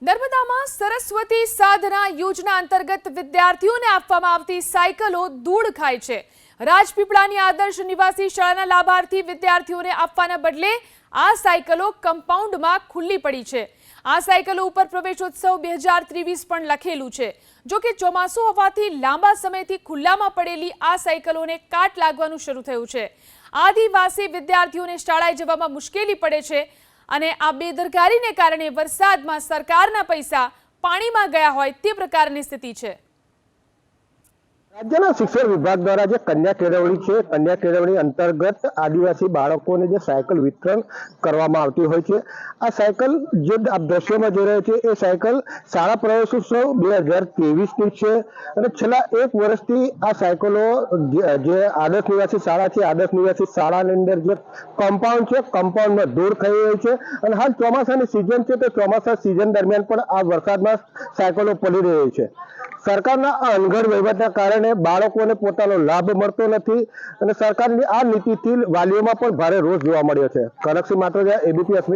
નર્મદામાં સરસ્વતી સાધના યોજના અંતર્ગત વિદ્યાર્થીઓને આપવામાં આવતી સાયકલો ધૂળ ખાય છે। રાજપીપળાની આદર્શ નિવાસી શાળાના લાભાર્થી વિદ્યાર્થીઓને આપવાના બદલે આ સાયકલો કમ્પાઉન્ડમાં ખુલ્લી પડી છે। આ સાયકલો ઉપર પ્રવેશોત્સવ 2023 પણ લખેલું છે। જો કે ચોમાસું હોવાથી લાંબા સમયથી ખુલ્લામાં પડેલી આ સાયકલોને કાટ લાગવાનું શરૂ થયું છે। આદિવાસી વિદ્યાર્થીઓને શાળાએ જવામાં મુશ્કેલી પડે છે અને આ બેદરકારીને કારણે વરસાદમાં સરકારના પૈસા પાણીમાં ગયા હોય તે પ્રકારની સ્થિતિ છે। રાજ્યના શિક્ષણ વિભાગ દ્વારા જે કન્યા કેળવણી છે, કન્યા કેળવણી અંતર્ગત આદિવાસી બાળકોને જે સાયકલ વિતરણ કરવામાં આવતી હોય છે। આ સાયકલ જે આપ દ્રશ્યોમાં જોઈ રહ્યા છે એ સાયકલ શાળા પ્રવેશોત્સવ 2023ની છે અને છેલ્લા 1 વર્ષથી આ સાયકલો જે આદર્શ નિવાસી શાળા છે, આદર્શ નિવાસી શાળાની અંદર જે કમ્પાઉન્ડ છે, કમ્પાઉન્ડમાં ધૂળ થઈ રહી છે અને હાલ ચોમાસાની સિઝન છે તો ચોમાસા સિઝન દરમિયાન પણ આ વરસાદમાં સાયકલો પડી રહી છે। સરકારના આ અનગઢ વહીવટના કારણે બાળકોને પોતાનો લાભ મળતો નથી અને સરકારની આ નીતિથી વાલીઓમાં પણ ભારે રોષ જોવા મળ્યો છે। કનકસિંહ માત્રોજા, એબીપી અસ્મિતા।